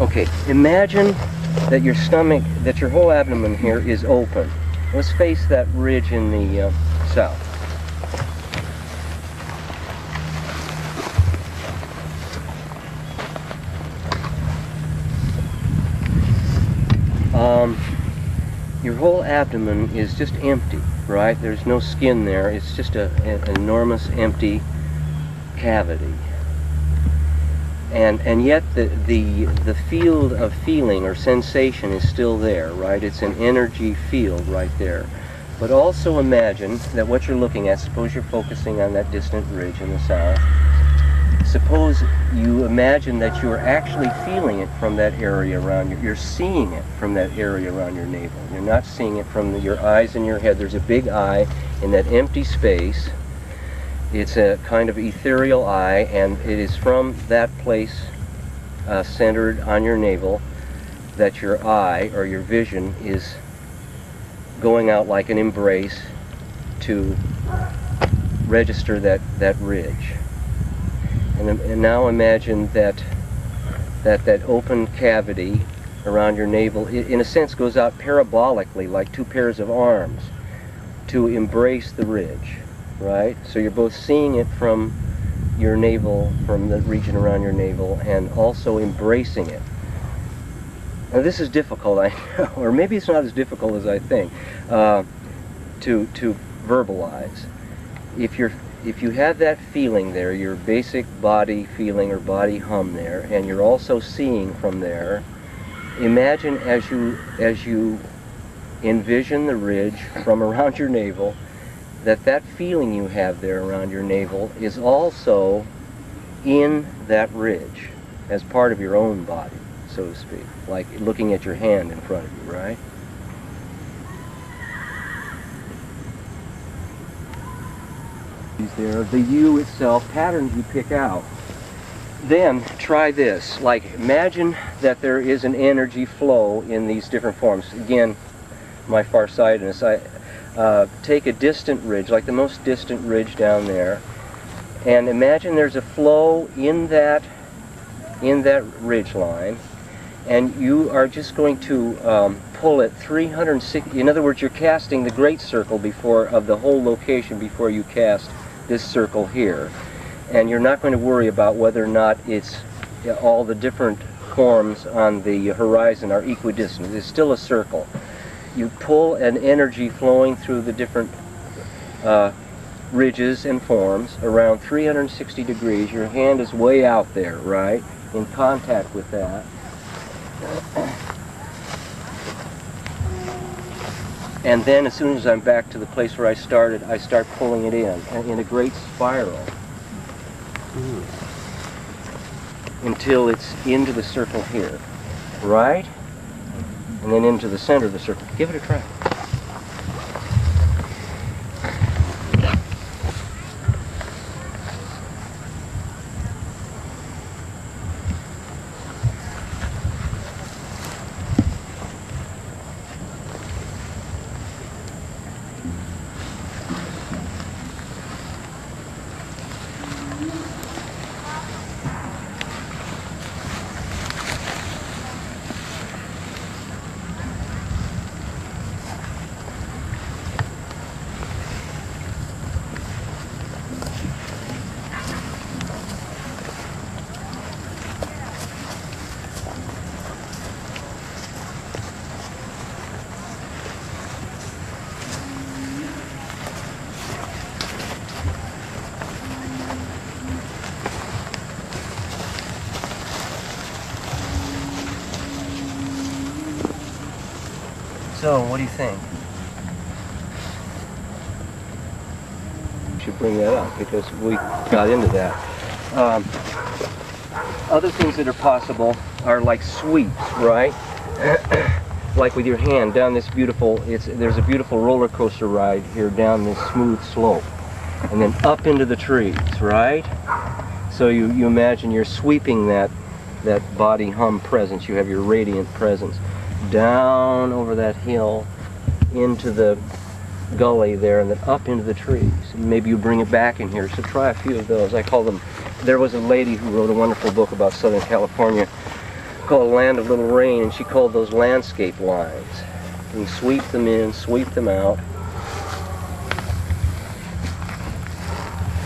Okay, imagine that your stomach, that your whole abdomen here is open. Let's face that ridge in the south. Your whole abdomen is just empty, right? There's no skin there. It's just an enormous empty cavity. And yet the field of feeling or sensation is still there, right? It's an energy field right there. But also imagine that what you're looking at, suppose you're focusing on that distant ridge in the south. Suppose you imagine that you are actually feeling it from that area around you. You're seeing it from that area around your navel. You're not seeing it from your eyes in your head. There's a big eye in that empty space. It's a kind of ethereal eye, and it is from that place centered on your navel that your eye or your vision is going out like an embrace to register that ridge. And now imagine that open cavity around your navel, in a sense, goes out parabolically like two pairs of arms to embrace the ridge, right? So you're both seeing it from your navel, from the region around your navel, and also embracing it. Now this is difficult, I know, or maybe it's not as difficult as I think, to verbalize. If you have that feeling there, your basic body feeling or body hum there, and you're also seeing from there, imagine as you envision the ridge from around your navel, that feeling you have there around your navel is also in that ridge as part of your own body, so to speak, like looking at your hand in front of you, right? There, the you itself, patterns you pick out. Then try this, like imagine that there is an energy flow in these different forms. Again, my farsightedness, I take a distant ridge, like the most distant ridge down there, and imagine there's a flow in that ridge line, and you are just going to pull it 360. In other words, you're casting the great circle of the whole location before you cast this circle here, and you're not going to worry about whether or not it's all the different forms on the horizon are equidistant. It's still a circle. You pull an energy flowing through the different ridges and forms around 360 degrees. Your hand is way out there, right, in contact with that. And then as soon as I'm back to the place where I started, I start pulling it in a great spiral until it's into the circle here, right? And then into the center of the circle. Give it a try. So, what do you think? We should bring that up because we got into that. Other things that are possible are like sweeps, right? Like with your hand down this beautiful, there's a beautiful roller coaster ride here down this smooth slope. And then up into the trees, right? So you imagine you're sweeping that body hum presence, you have your radiant presence, down over that hill into the gully there, and then up into the trees. And maybe you bring it back in here. So try a few of those. I call them, there was a lady who wrote a wonderful book about Southern California called Land of Little Rain, and she called those landscape lines. And sweep them in, sweep them out.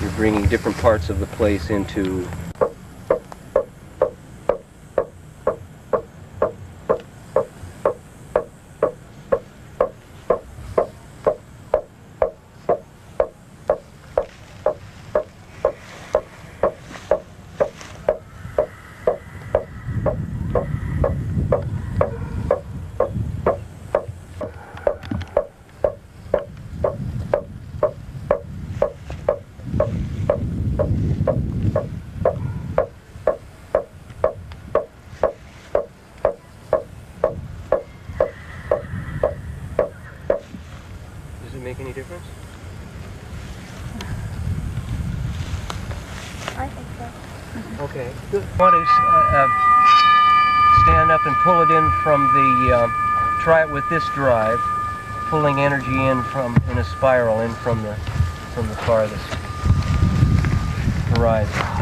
You're bringing different parts of the place into make any difference? I think so. Okay, good. Want to stand up and pull it in from the, try it with this drive, pulling energy in in a spiral in from the farthest horizon.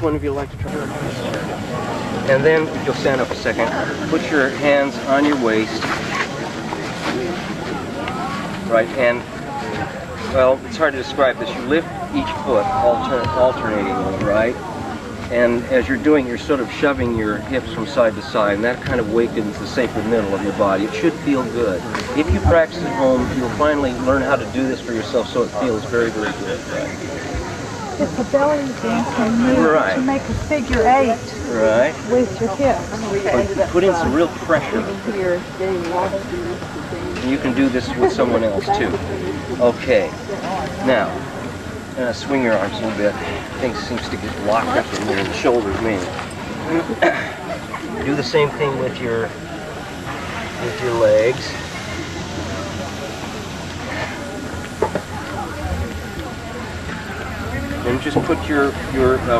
One of you like to try? And then, if you'll stand up a second, put your hands on your waist. Right, and, well, it's hard to describe this. You lift each foot alternatingly, right? And as you're doing, you're sort of shoving your hips from side to side, and that kind of wakens the sacred middle of your body. It should feel good. If you practice at home, you'll finally learn how to do this for yourself so it feels very, very good. Right? It's a belly dancing move Right. to make a figure 8 Right. with your hips. But put in some real pressure. And you can do this with someone else too. Okay. Now, swing your arms a little bit. Things seems to get locked up in your shoulders, maybe. Do the same thing with your legs. And just put your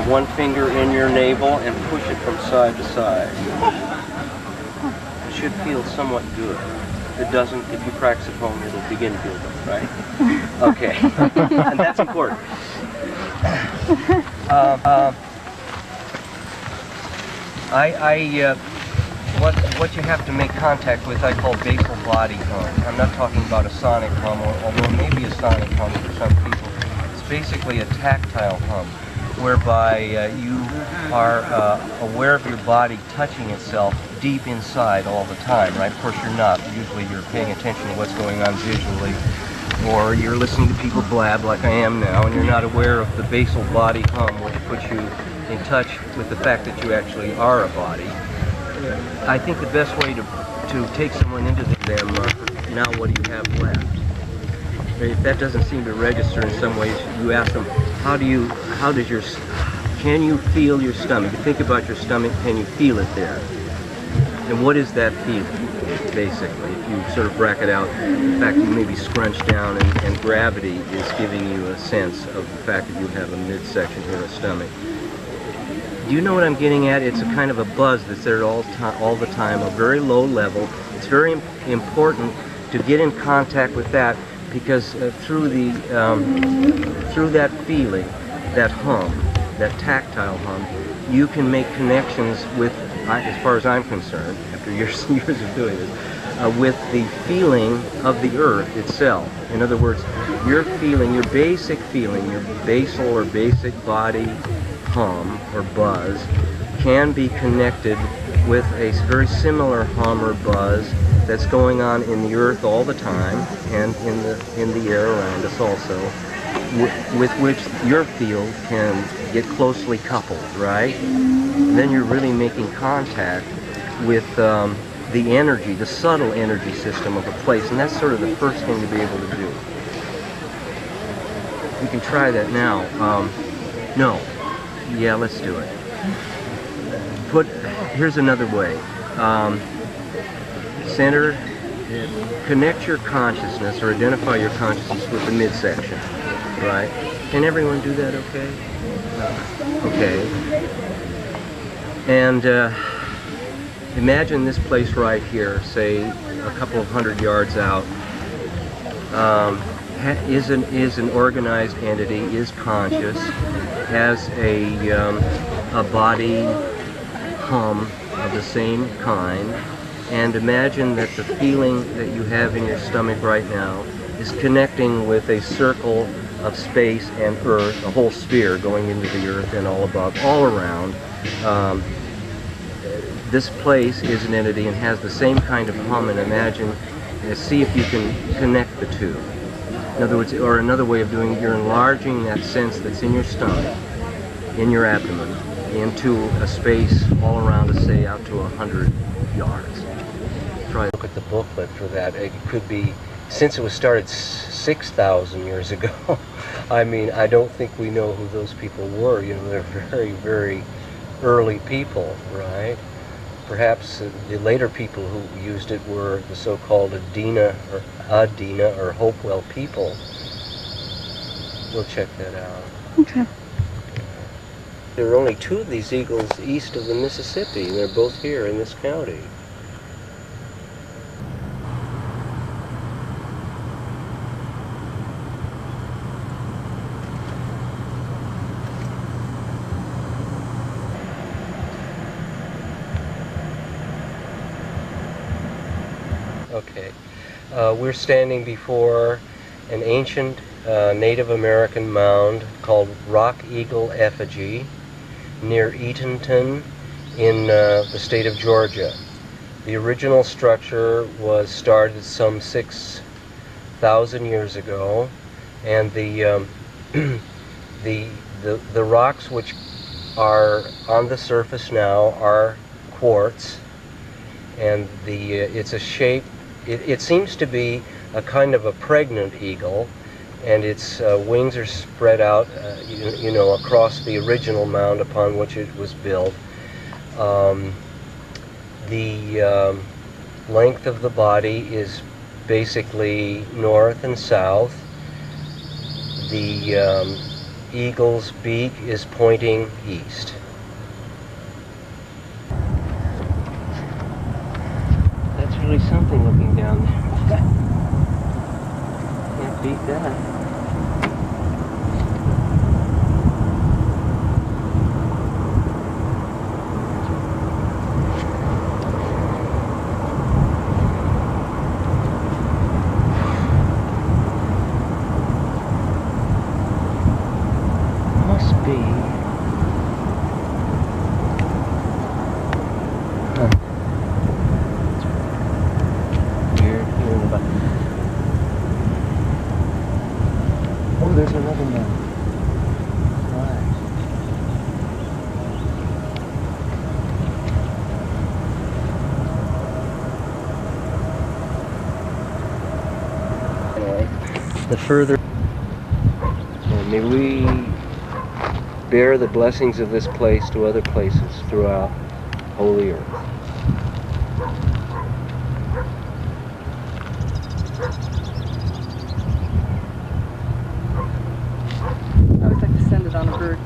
one finger in your navel and push it from side to side. It should feel somewhat good. If it doesn't, if you practice at home, it'll begin to feel good, right? Okay, and that's important. What you have to make contact with, I call basal body hum. I'm not talking about a sonic hum, although it may be a sonic hum for some people. It's basically a tactile hum, whereby you are aware of your body touching itself deep inside all the time, right? Of course you're not. Usually you're paying attention to what's going on visually, or you're listening to people blab like I am now, and you're not aware of the basal body hum, which puts you in touch with the fact that you actually are a body. I think the best way to take someone into them, now what do you have left? If that doesn't seem to register in some ways, you ask them, can you feel your stomach? You think about your stomach, can you feel it there? And what is that feeling, basically? If you sort of bracket out the fact that you may be scrunched down and gravity is giving you a sense of the fact that you have a midsection here, a stomach. Do you know what I'm getting at? It's a kind of a buzz that's there all the time, a very low level. It's very important to get in contact with that, because through that feeling, that hum, that tactile hum, you can make connections with as far as I'm concerned, after years and years of doing this, with the feeling of the earth itself. In other words, your feeling, your basic feeling, your basal or basic body hum or buzz can be connected with a very similar hum or buzz that's going on in the earth all the time and in the air around us also, with which your field can get closely coupled, right? And then you're really making contact with the energy, the subtle energy system of a place, and that's sort of the first thing to be able to do. We can try that now. No. Yeah, let's do it. Here's another way. Connect your consciousness or identify your consciousness with the midsection, right? Can everyone do that okay? Okay. And imagine this place right here, say a couple of 100 yards out, is an organized entity, is conscious, has a body hum of the same kind, and imagine that the feeling that you have in your stomach right now is connecting with a circle of space and earth, a whole sphere going into the earth and all above, all around. This place is an entity and has the same kind of hum, and imagine, see if you can connect the two. In other words, or another way of doing it, you're enlarging that sense that's in your stomach, in your abdomen, into a space all around us, say out to 100 yards. Try to look at the booklet for that. It could be, since it was started 6,000 years ago, I mean, I don't think we know who those people were. You know, they're very, very early people, right? Perhaps the later people who used it were the so-called Adena or Hopewell people. We'll check that out. Okay. There are only 2 of these eagles east of the Mississippi. They're both here in this county. Okay, we're standing before an ancient Native American mound called Rock Eagle Effigy near Eatonton in the state of Georgia. The original structure was started some 6,000 years ago, and the rocks which are on the surface now are quartz, and it's a shape. It seems to be a kind of a pregnant eagle, and its wings are spread out, you know, across the original mound upon which it was built. The length of the body is basically north and south. The eagle's beak is pointing east. That's really something looking down there. Can't beat that. There's another one. Right. The further, may we bear the blessings of this place to other places throughout Holy Earth. I would like to send it on a bird.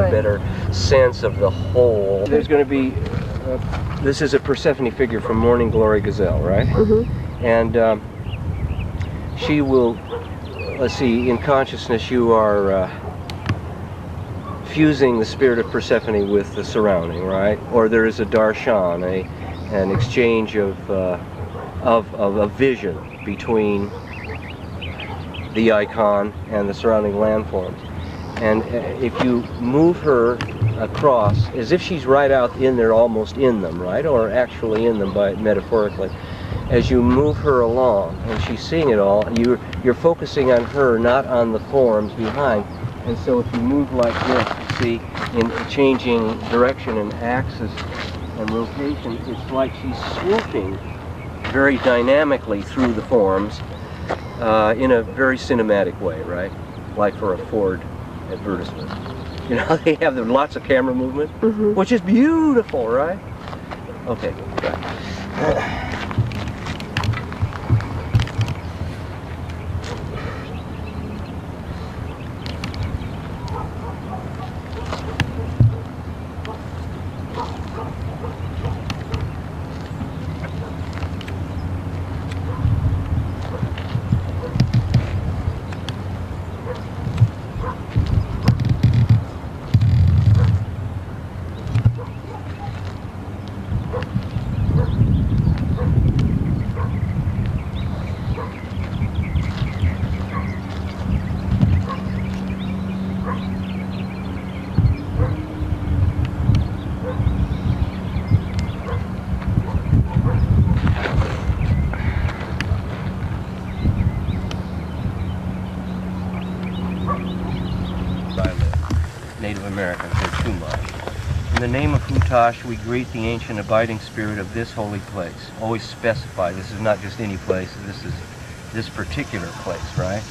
a better sense of the whole. There's going to be, this is a Persephone figure from Morning Glory Gazelle, right? And she will, let's see, in consciousness you are fusing the spirit of Persephone with the surrounding, right? Or there is a darshan, an exchange of a vision between the icon and the surrounding landforms. And if you move her across, as if she's right out in there, almost in them, right? Or actually in them, by metaphorically. As you move her along and she's seeing it all, you're focusing on her, not on the forms behind. And so if you move like this, you see, in changing direction and axis and rotation, it's like she's swooping very dynamically through the forms in a very cinematic way, right? Like for a Ford advertisement. You know, they have lots of camera movement, which is beautiful, right? Okay, right. Native Americans are Chumash. In the name of Hutash, we greet the ancient abiding spirit of this holy place. Always specify, this is not just any place, this is this particular place, right?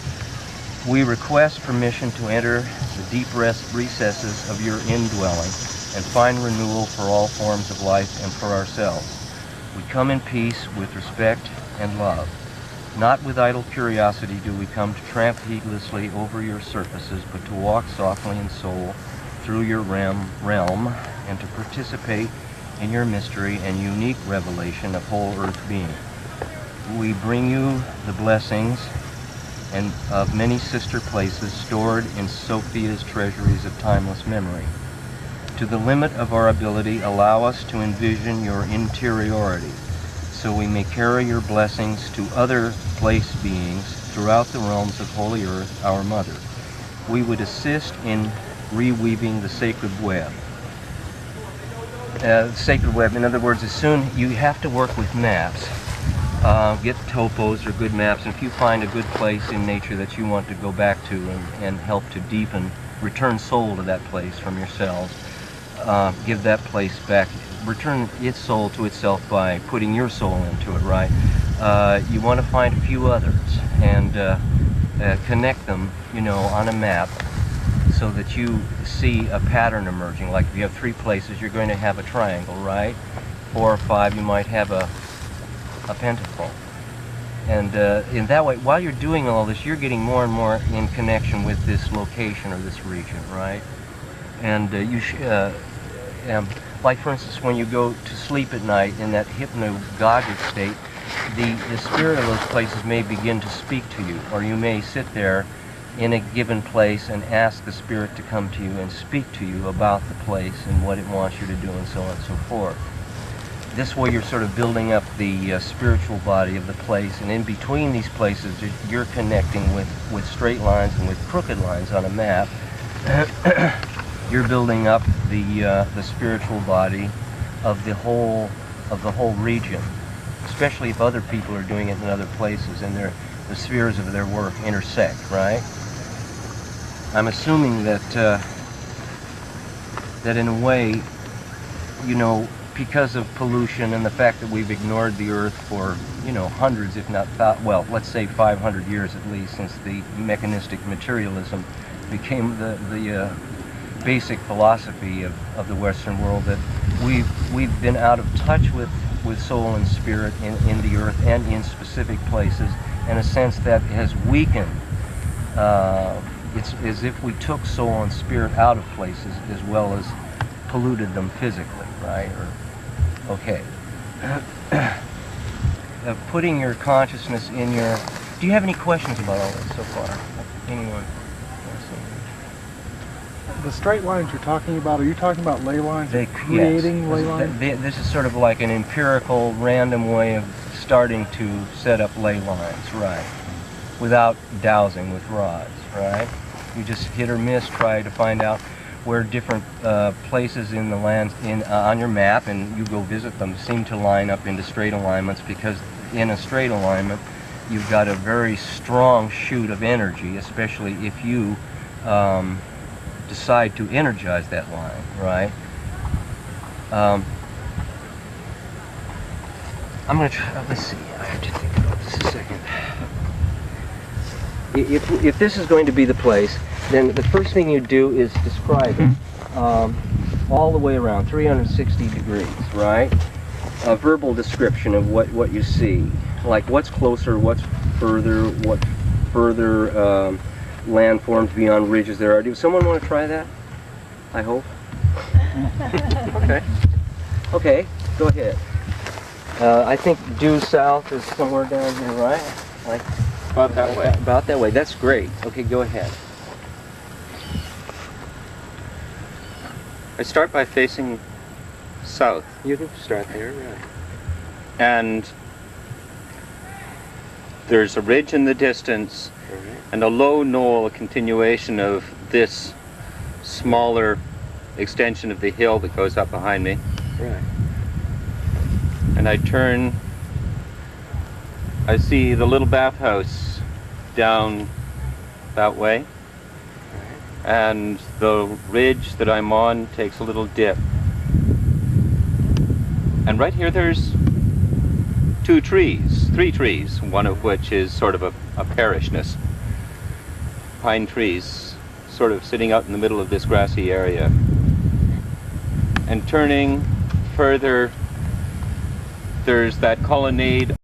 We request permission to enter the deep recesses of your indwelling and find renewal for all forms of life and for ourselves. We come in peace with respect and love. Not with idle curiosity do we come to tramp heedlessly over your surfaces, but to walk softly in soul through your realm and to participate in your mystery and unique revelation of whole earth being. We bring you the blessings and of many sister places stored in Sophia's treasuries of timeless memory. To the limit of our ability, allow us to envision your interiority, so we may carry your blessings to other place beings throughout the realms of Holy Earth, our Mother. We would assist in reweaving the sacred web. Sacred web, in other words, as soon you have to work with maps, get topos or good maps, and if you find a good place in nature that you want to go back to and help to deepen, return soul to that place from yourselves, give that place back, return its soul to itself by putting your soul into it, right? You want to find a few others and connect them, you know, on a map so that you see a pattern emerging. Like if you have 3 places, you're going to have a triangle, right? 4 or 5, you might have a pentacle. And in that way, while you're doing all this, you're getting more and more in connection with this location or this region, right? And like for instance, when you go to sleep at night in that hypnagogic state, the spirit of those places may begin to speak to you, or you may sit there in a given place and ask the spirit to come to you and speak to you about the place and what it wants you to do and so on and so forth. This way you're sort of building up the spiritual body of the place, and in between these places you're connecting with straight lines and with crooked lines on a map. You're building up the spiritual body of the whole region, especially if other people are doing it in other places and the spheres of their work intersect, right? I'm assuming that that in a way, you know, because of pollution and the fact that we've ignored the earth for, you know, hundreds, if not well, let's say 500 years at least, since the mechanistic materialism became the basic philosophy of the Western world, that we've been out of touch with soul and spirit in the earth and in specific places, in a sense that has weakened it's as if we took soul and spirit out of places as well as polluted them physically, right? Or, okay. Putting your consciousness in your... Do you have any questions about all this so far? Anyone? The straight lines you're talking about, are you talking about ley lines? Creating ley lines? This is sort of like an empirical, random way of starting to set up ley lines, right? Without dowsing with rods, right? You just hit or miss, try to find out where different places in the land on your map, and you go visit them, seem to line up into straight alignments, because in a straight alignment you've got a very strong shoot of energy, especially if you decide to energize that line, right? I'm going to try, let's see, I have to think about this a second. If this is going to be the place, then the first thing you do is describe it all the way around, 360 degrees, right? A verbal description of what you see, like what's closer, what's further, what further landforms beyond ridges there are. Does someone want to try that? I hope. Okay. Okay, go ahead. I think due south is somewhere down here, right? Like about that way. About that way. That's great. Okay, go ahead. I start by facing south. You can start there, right? And there's a ridge in the distance, Right. and a low knoll, a continuation of this smaller extension of the hill that goes up behind me. Right. And I turn, I see the little bathhouse down that way, and the ridge that I'm on takes a little dip. And right here there's three trees, one of which is sort of a perishness. Pine trees, sort of sitting out in the middle of this grassy area. And turning further, there's that colonnade